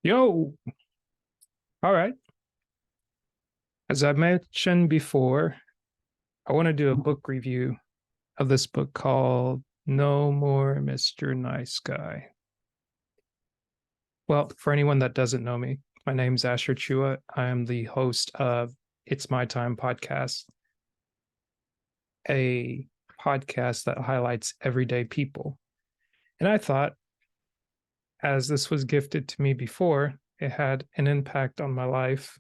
Yo, all right. As I mentioned before, I want to do a book review of this book called No More Mr. Nice Guy. Well, for anyone that doesn't know me, my name's Asher Chua. I am the host of It's My Time podcast, a podcast that highlights everyday people. And I thought, as this was gifted to me before, it had an impact on my life.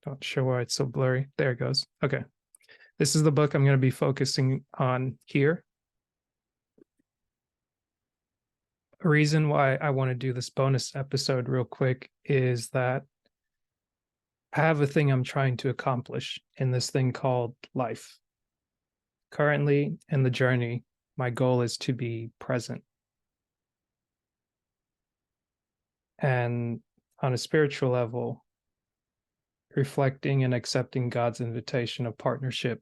Not sure why it's so blurry. There it goes. Okay. This is the book I'm going to be focusing on here. A reason why I want to do this bonus episode real quick is that I have a thing I'm trying to accomplish in this thing called life. Currently in the journey, my goal is to be present. And on a spiritual level, reflecting and accepting God's invitation of partnership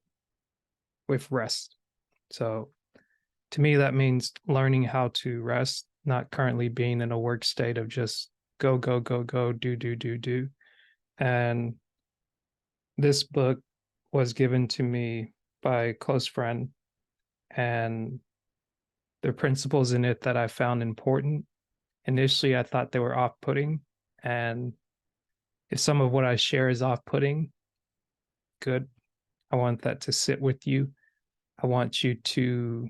with rest. So to me, that means learning how to rest, not currently being in a work state of just go, go, go, go, do. And this book was given to me by a close friend, and the principles in it that I found important. Initially, I thought they were off-putting, and if some of what I share is off-putting, good. I want that to sit with you. I want you to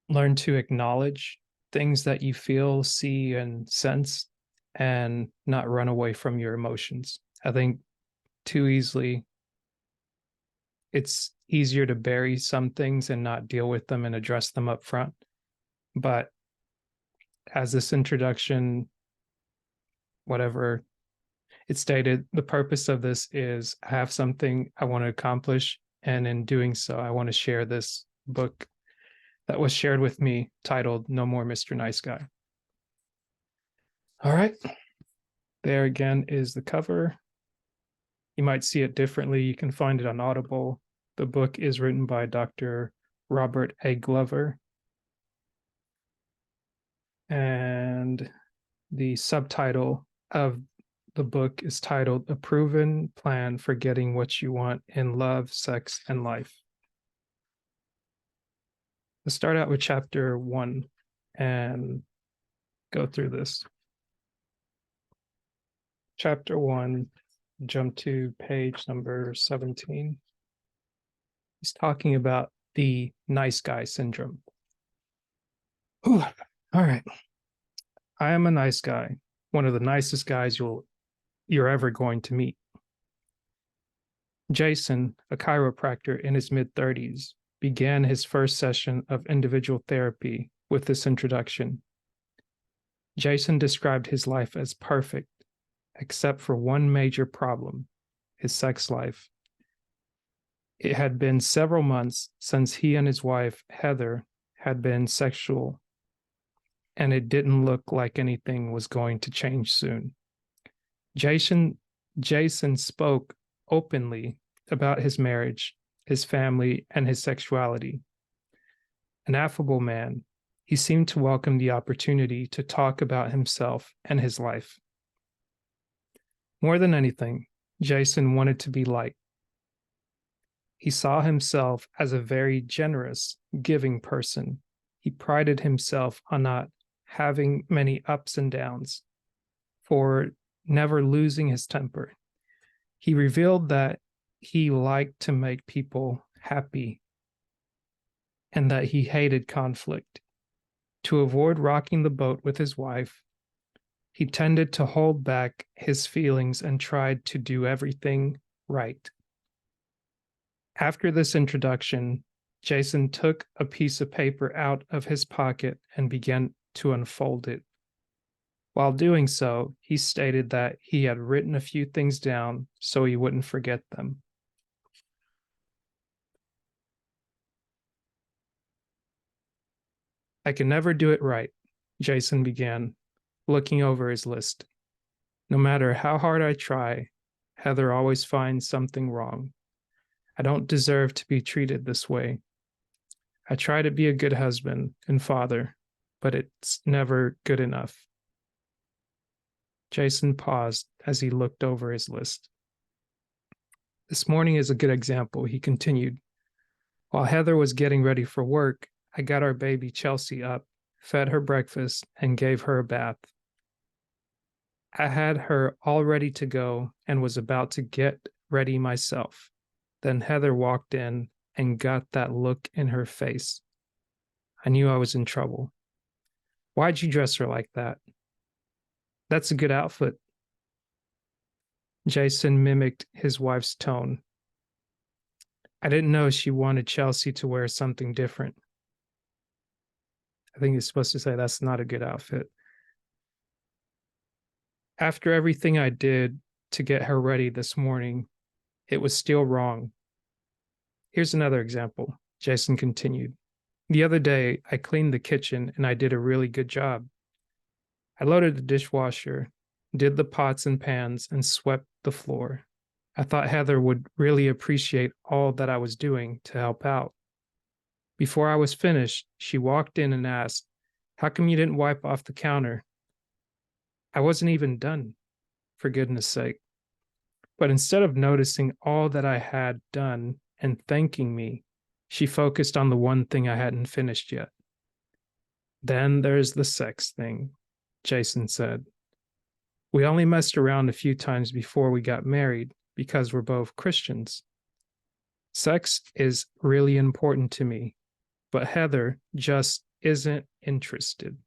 learn to acknowledge things that you feel, see, and sense, and not run away from your emotions. I think too easily, it's easier to bury some things and not deal with them and address them up front. But as this introduction, whatever it stated, the purpose of this is I have something I want to accomplish. And in doing so, I want to share this book that was shared with me titled No More Mr. Nice Guy. All right. There again is the cover. You might see it differently. You can find it on Audible. The book is written by Dr. Robert A. Glover. And the subtitle of the book is titled A Proven Plan for Getting What You Want in Love, Sex, and Life. Let's start out with chapter 1 and go through this. Chapter 1, jump to page number 17. He's talking about the nice guy syndrome. Ooh, all right. I am a nice guy, one of the nicest guys you're ever going to meet. Jason, a chiropractor in his mid-30s, began his first session of individual therapy with this introduction. Jason described his life as perfect, except for one major problem, his sex life. It had been several months since he and his wife, Heather, had been sexual, and it didn't look like anything was going to change soon. Jason spoke openly about his marriage, his family, and his sexuality. An affable man, he seemed to welcome the opportunity to talk about himself and his life. More than anything, Jason wanted to be liked. He saw himself as a very generous, giving person. He prided himself on not having many ups and downs, for never losing his temper. He revealed that he liked to make people happy and that he hated conflict. To avoid rocking the boat with his wife, he tended to hold back his feelings and tried to do everything right. After this introduction, Jason took a piece of paper out of his pocket and began to unfold it. While doing so, he stated that he had written a few things down so he wouldn't forget them. I can never do it right, Jason began, looking over his list. No matter how hard I try, Heather always finds something wrong. I don't deserve to be treated this way. I try to be a good husband and father, but it's never good enough. Jason paused as he looked over his list. This morning is a good example, he continued. While Heather was getting ready for work, I got our baby Chelsea up, fed her breakfast, and gave her a bath. I had her all ready to go and was about to get ready myself. Then Heather walked in and got that look in her face. I knew I was in trouble. Why'd you dress her like that? That's a good outfit. Jason mimicked his wife's tone. I didn't know she wanted Chelsea to wear something different. I think he's supposed to say that's not a good outfit. After everything I did to get her ready this morning, it was still wrong. Here's another example, Jason continued. The other day, I cleaned the kitchen and I did a really good job. I loaded the dishwasher, did the pots and pans, and swept the floor. I thought Heather would really appreciate all that I was doing to help out. Before I was finished, she walked in and asked, "How come you didn't wipe off the counter?" I wasn't even done, for goodness sake. But instead of noticing all that I had done and thanking me, she focused on the one thing I hadn't finished yet. Then there's the sex thing, Jason said. We only messed around a few times before we got married because we're both Christians. Sex is really important to me, but Heather just isn't interested.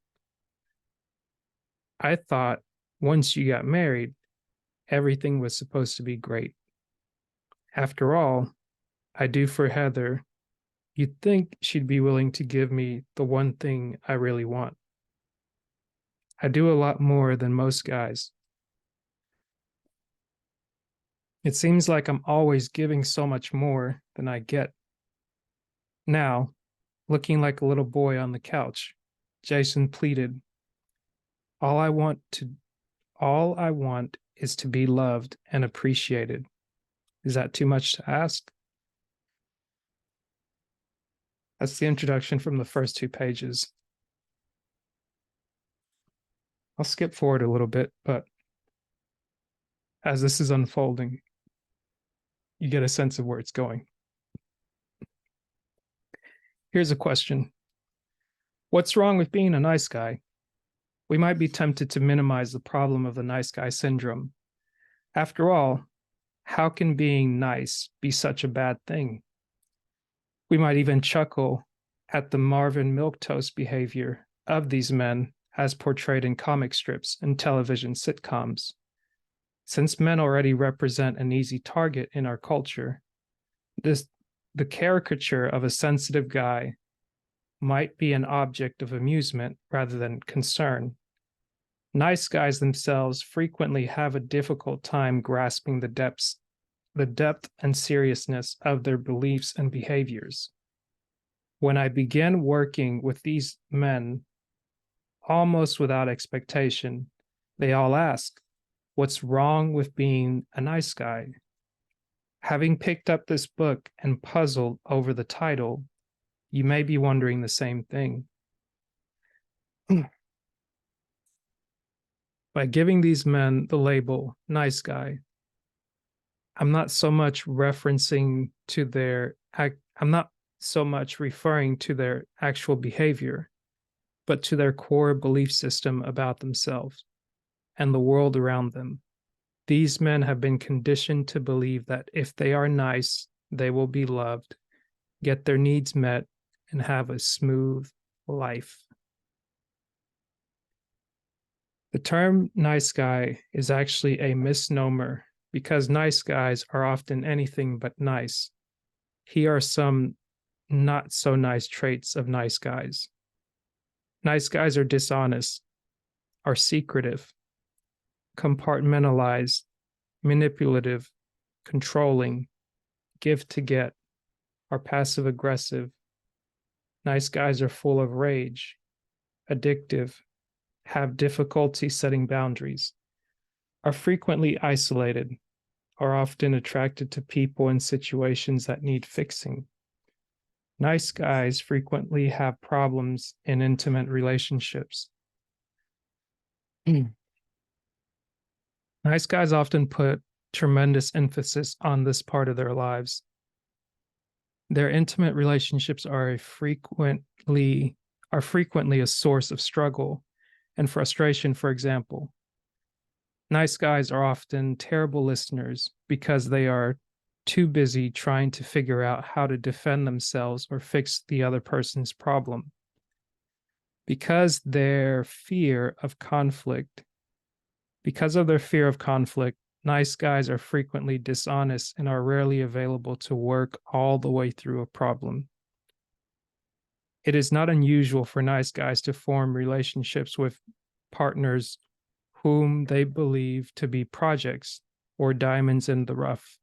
I thought once you got married, everything was supposed to be great. After all, I do for Heather. You'd think she'd be willing to give me the one thing I really want. I do a lot more than most guys. It seems like I'm always giving so much more than I get. Now, looking like a little boy on the couch, Jason pleaded, All I want is to be loved and appreciated. Is that too much to ask?" That's the introduction from the first 2 pages. I'll skip forward a little bit, but as this is unfolding, you get a sense of where it's going. Here's a question. What's wrong with being a nice guy? We might be tempted to minimize the problem of the nice guy syndrome. After all, how can being nice be such a bad thing? We might even chuckle at the Marvin Milquetoast behavior of these men as portrayed in comic strips and television sitcoms. Since men already represent an easy target in our culture, the caricature of a sensitive guy might be an object of amusement rather than concern. Nice guys themselves frequently have a difficult time grasping the depth and seriousness of their beliefs and behaviors. When I began working with these men, almost without expectation, they all ask, "What's wrong with being a nice guy?" Having picked up this book and puzzled over the title, you may be wondering the same thing. By giving these men the label nice guy, I'm not so much referring to their actual behavior, but to their core belief system about themselves and the world around them. These men have been conditioned to believe that if they are nice, they will be loved, get their needs met, and have a smooth life. The term nice guy is actually a misnomer because nice guys are often anything but nice. Here are some not so nice traits of nice guys. Nice guys are dishonest, are secretive, compartmentalized, manipulative, controlling, give to get, are passive aggressive. Nice guys are full of rage, addictive, have difficulty setting boundaries, are frequently isolated, are often attracted to people and situations that need fixing. Nice guys frequently have problems in intimate relationships. Nice guys often put tremendous emphasis on this part of their lives. Their intimate relationships are frequently a source of struggle and frustration, for example. Nice guys are often terrible listeners because they are too busy trying to figure out how to defend themselves or fix the other person's problem. Because of their fear of conflict, nice guys are frequently dishonest and are rarely available to work all the way through a problem. It is not unusual for nice guys to form relationships with partners whom they believe to be projects or diamonds in the rough.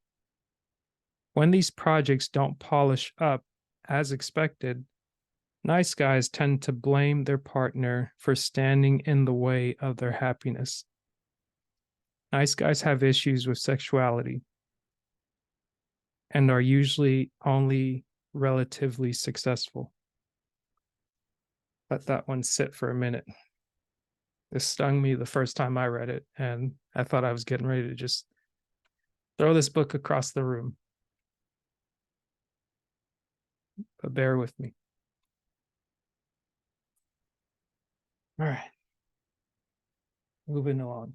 When these projects don't polish up as expected, nice guys tend to blame their partner for standing in the way of their happiness. Nice guys have issues with sexuality and are usually only relatively successful. Let that one sit for a minute. This stung me the first time I read it, and I thought I was getting ready to just throw this book across the room. But bear with me. All right. Moving along.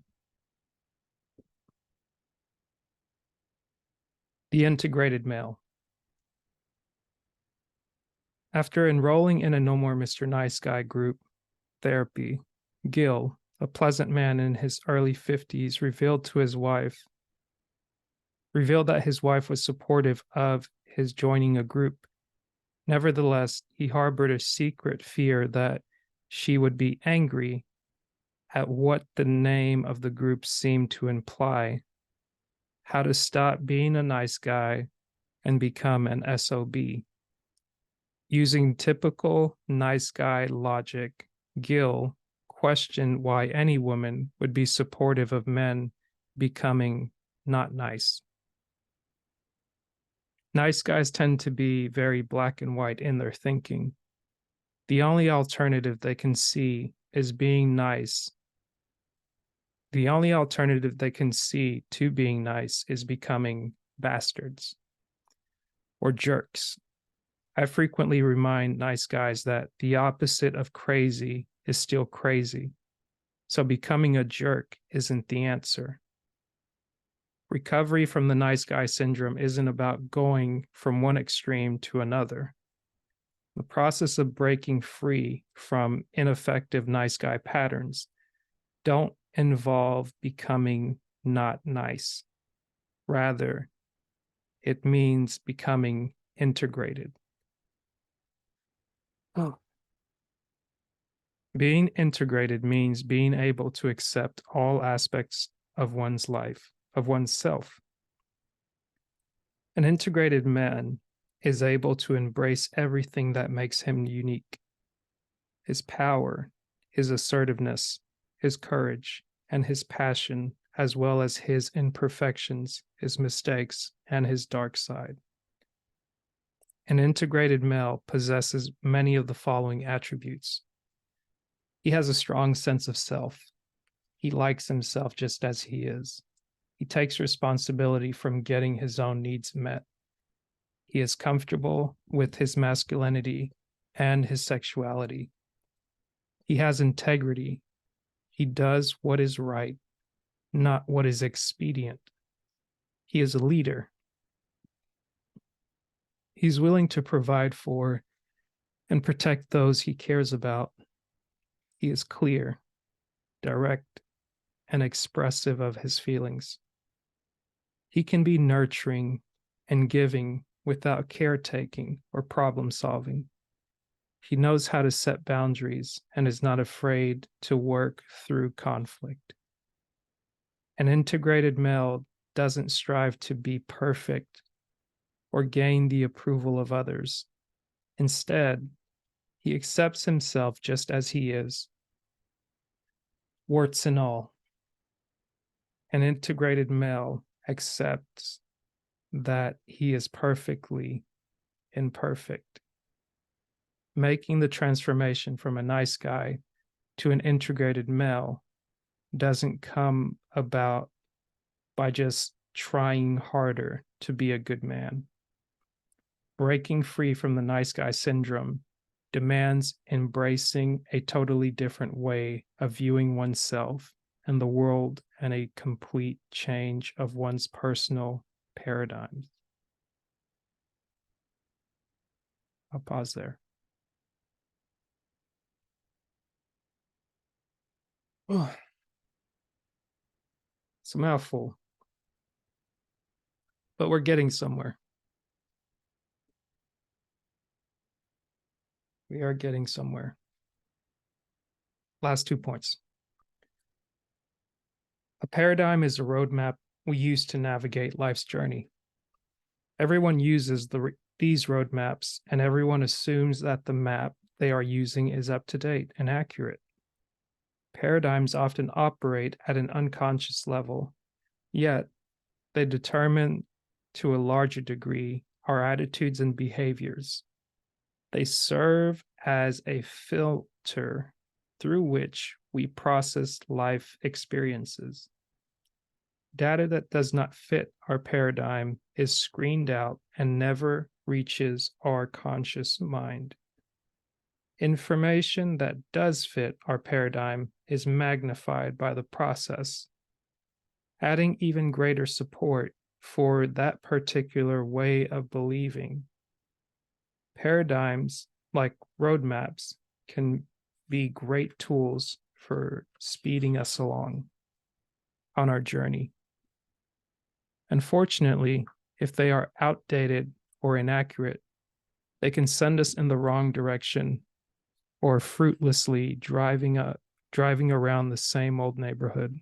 The integrated male. After enrolling in a No More Mr. Nice Guy group therapy, Gil, a pleasant man in his early 50s, revealed that his wife was supportive of his joining a group. Nevertheless, he harbored a secret fear that she would be angry at what the name of the group seemed to imply: how to stop being a nice guy and become an SOB. Using typical nice guy logic, Gil questioned why any woman would be supportive of men becoming not nice. Nice guys tend to be very black and white in their thinking. The only alternative they can see is being nice. The only alternative they can see to being nice is becoming bastards or jerks. I frequently remind nice guys that the opposite of crazy is still crazy. So becoming a jerk isn't the answer. Recovery from the nice guy syndrome isn't about going from one extreme to another. The process of breaking free from ineffective nice guy patterns don't involve becoming not nice. Rather, it means becoming integrated. Oh. Being integrated means being able to accept all aspects of one's life, of oneself. An integrated man is able to embrace everything that makes him unique: his power, his assertiveness, his courage, and his passion, as well as his imperfections, his mistakes, and his dark side. An integrated male possesses many of the following attributes. He has a strong sense of self. He likes himself just as he is. He takes responsibility from getting his own needs met. He is comfortable with his masculinity and his sexuality. He has integrity. He does what is right, not what is expedient. He is a leader. He's willing to provide for and protect those he cares about. He is clear, direct, and expressive of his feelings. He can be nurturing and giving without caretaking or problem solving. He knows how to set boundaries and is not afraid to work through conflict. An integrated male doesn't strive to be perfect or gain the approval of others. Instead, he accepts himself just as he is, warts and all. An integrated male accepts that he is perfectly imperfect. Making the transformation from a nice guy to an integrated male doesn't come about by just trying harder to be a good man. Breaking free from the nice guy syndrome demands embracing a totally different way of viewing oneself and the world, and a complete change of one's personal paradigms. I'll pause there. Oh, it's a mouthful, but we're getting somewhere. We are getting somewhere. Last 2 points. A paradigm is a roadmap we use to navigate life's journey. Everyone uses these roadmaps, and everyone assumes that the map they are using is up to date and accurate. Paradigms often operate at an unconscious level, yet they determine to a larger degree our attitudes and behaviors. They serve as a filter through which we process life experiences. Data that does not fit our paradigm is screened out and never reaches our conscious mind. Information that does fit our paradigm is magnified by the process, adding even greater support for that particular way of believing. Paradigms, like roadmaps, can be great tools for speeding us along on our journey. Unfortunately, if they are outdated or inaccurate, they can send us in the wrong direction or fruitlessly driving around the same old neighborhood.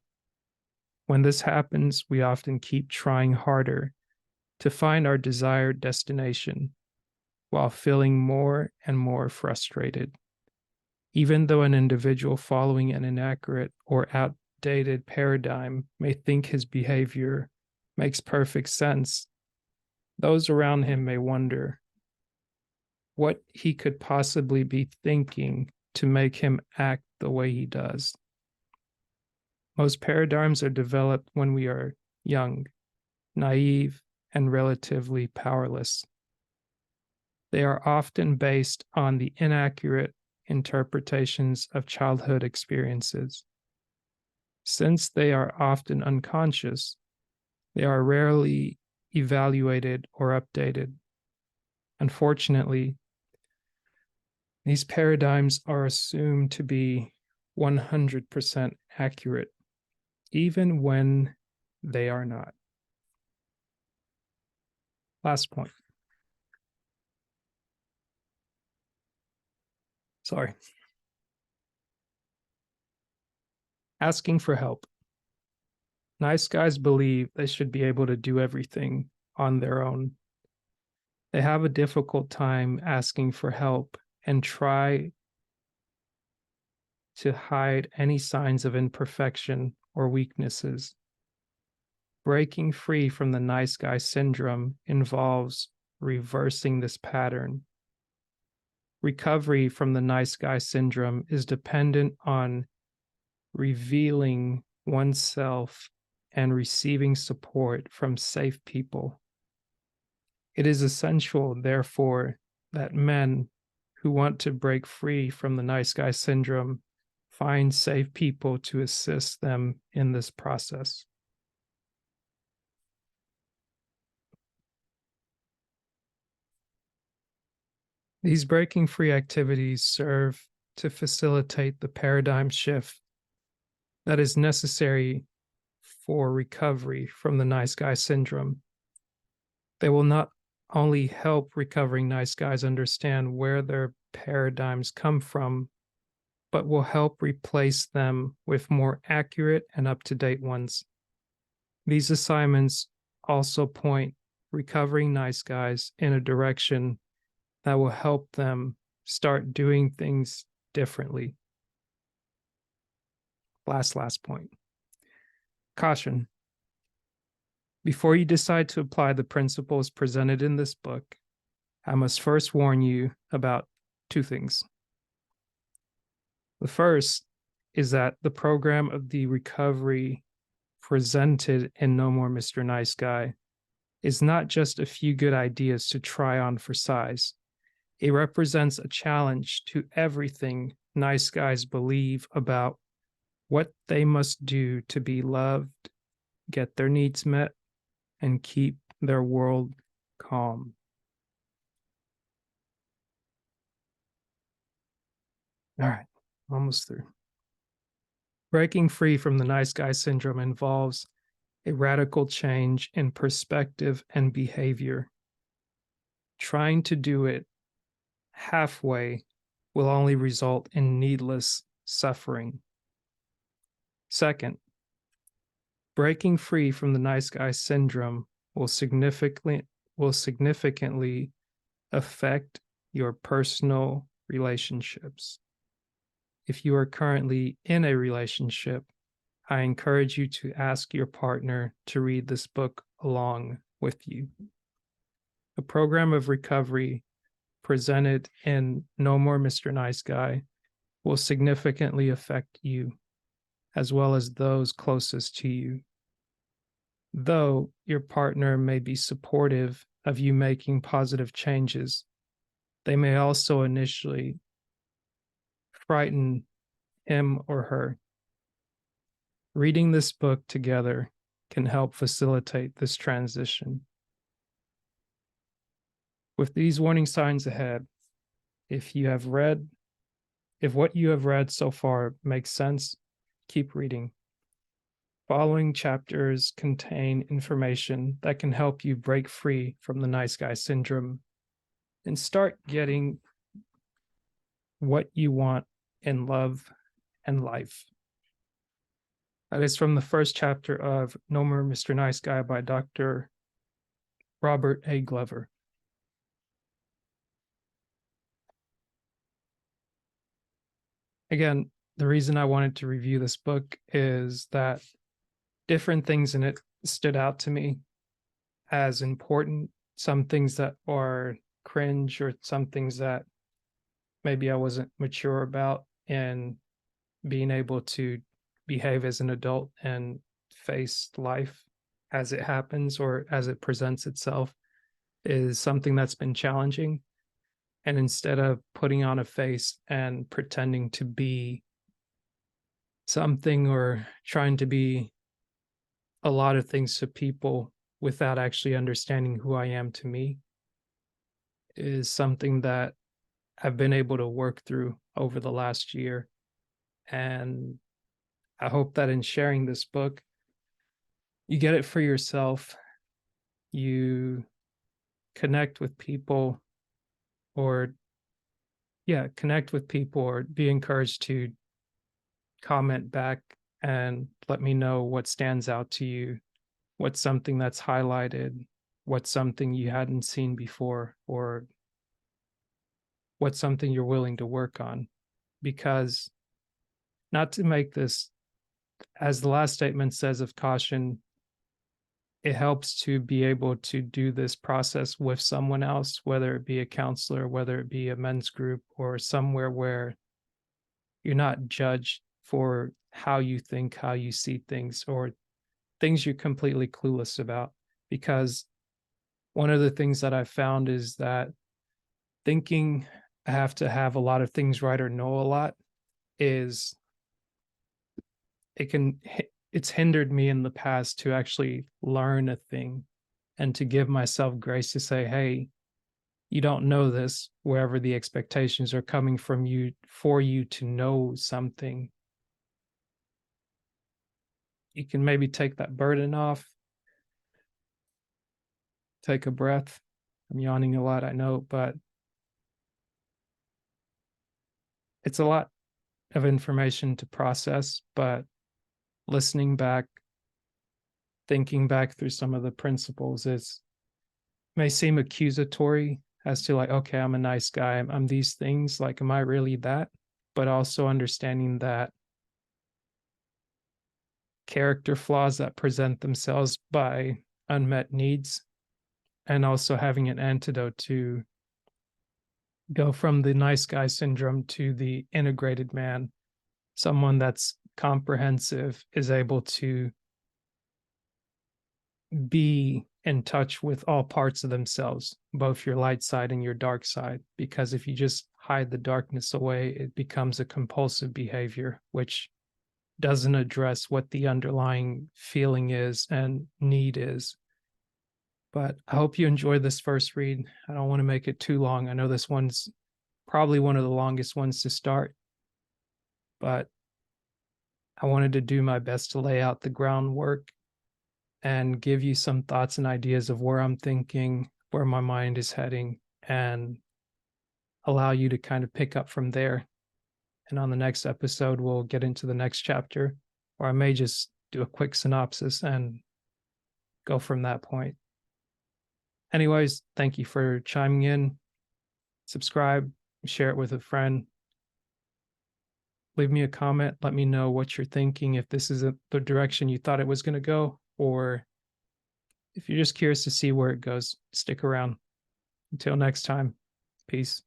When this happens, we often keep trying harder to find our desired destination while feeling more and more frustrated. Even though an individual following an inaccurate or outdated paradigm may think his behavior makes perfect sense, those around him may wonder what he could possibly be thinking to make him act the way he does. Most paradigms are developed when we are young, naive, and relatively powerless. They are often based on the inaccurate interpretations of childhood experiences. Since they are often unconscious, they are rarely evaluated or updated. Unfortunately, these paradigms are assumed to be 100% accurate, even when they are not. Last point. Sorry. Asking for help. Nice guys believe they should be able to do everything on their own. They have a difficult time asking for help and try to hide any signs of imperfection or weaknesses. Breaking free from the nice guy syndrome involves reversing this pattern. Recovery from the nice guy syndrome is dependent on revealing oneself and receiving support from safe people. It is essential, therefore, that men who want to break free from the nice guy syndrome find safe people to assist them in this process. These breaking free activities serve to facilitate the paradigm shift that is necessary for recovery from the nice guy syndrome. They will not only help recovering nice guys understand where their paradigms come from, but will help replace them with more accurate and up-to-date ones. These assignments also point recovering nice guys in a direction that will help them start doing things differently. Last point. Caution. Before you decide to apply the principles presented in this book, I must first warn you about 2 things. The first is that the program of the recovery presented in No More Mr. Nice Guy is not just a few good ideas to try on for size. It represents a challenge to everything nice guys believe about what they must do to be loved, get their needs met, and keep their world calm. All right, almost through. Breaking free from the nice guy syndrome involves a radical change in perspective and behavior. Trying to do it halfway will only result in needless suffering. Second, breaking free from the nice guy syndrome will significantly affect your personal relationships. If you are currently in a relationship, I encourage you to ask your partner to read this book along with you. A program of recovery presented in No More Mr. Nice Guy will significantly affect you, as well as those closest to you. Though your partner may be supportive of you making positive changes, they may also initially frighten him or her. Reading this book together can help facilitate this transition. With these warning signs ahead, if what you have read so far makes sense, keep reading. Following chapters contain information that can help you break free from the nice guy syndrome and start getting what you want in love and life. That is from the first chapter of No More Mr. Nice Guy by Dr. Robert A. Glover. Again, the reason I wanted to review this book is that different things in it stood out to me as important. Some things that are cringe, or some things that maybe I wasn't mature about, and being able to behave as an adult and face life as it happens or as it presents itself is something that's been challenging. And instead of putting on a face and pretending to be something or trying to be a lot of things to people without actually understanding who I am to me, is something that I've been able to work through over the last year. And I hope that in sharing this book, you get it for yourself. You connect with people, or be encouraged to comment back and let me know what stands out to you, what's something that's highlighted, what's something you hadn't seen before, or what's something you're willing to work on. Because, not to make this, as the last statement says, of caution, it helps to be able to do this process with someone else, whether it be a counselor, whether it be a men's group, or somewhere where you're not judged for how you think, how you see things, or things you're completely clueless about. Because one of the things that I've found is that thinking I have to have a lot of things right or know a lot is, it's hindered me in the past to actually learn a thing and to give myself grace to say, hey, you don't know this, wherever the expectations are coming from you for you to know something. You can maybe take that burden off, take a breath. I'm yawning a lot, I know, but it's a lot of information to process. But listening back, thinking back through some of the principles, may seem accusatory as to, like, okay, I'm a nice guy, I'm these things, like, am I really that? But also understanding that character flaws that present themselves by unmet needs, and also having an antidote to go from the nice guy syndrome to the integrated man, someone that's comprehensive, is able to be in touch with all parts of themselves, both your light side and your dark side. Because if you just hide the darkness away, it becomes a compulsive behavior, which doesn't address what the underlying feeling is and need is. But I hope you enjoyed this first read. I don't want to make it too long. I know this one's probably one of the longest ones to start, but I wanted to do my best to lay out the groundwork and give you some thoughts and ideas of where I'm thinking, where my mind is heading, and allow you to kind of pick up from there. And on the next episode, we'll get into the next chapter, or I may just do a quick synopsis and go from that point. Anyways, thank you for chiming in. Subscribe, share it with a friend. Leave me a comment. Let me know what you're thinking, if this is the direction you thought it was going to go, or if you're just curious to see where it goes. Stick around. Until next time, peace.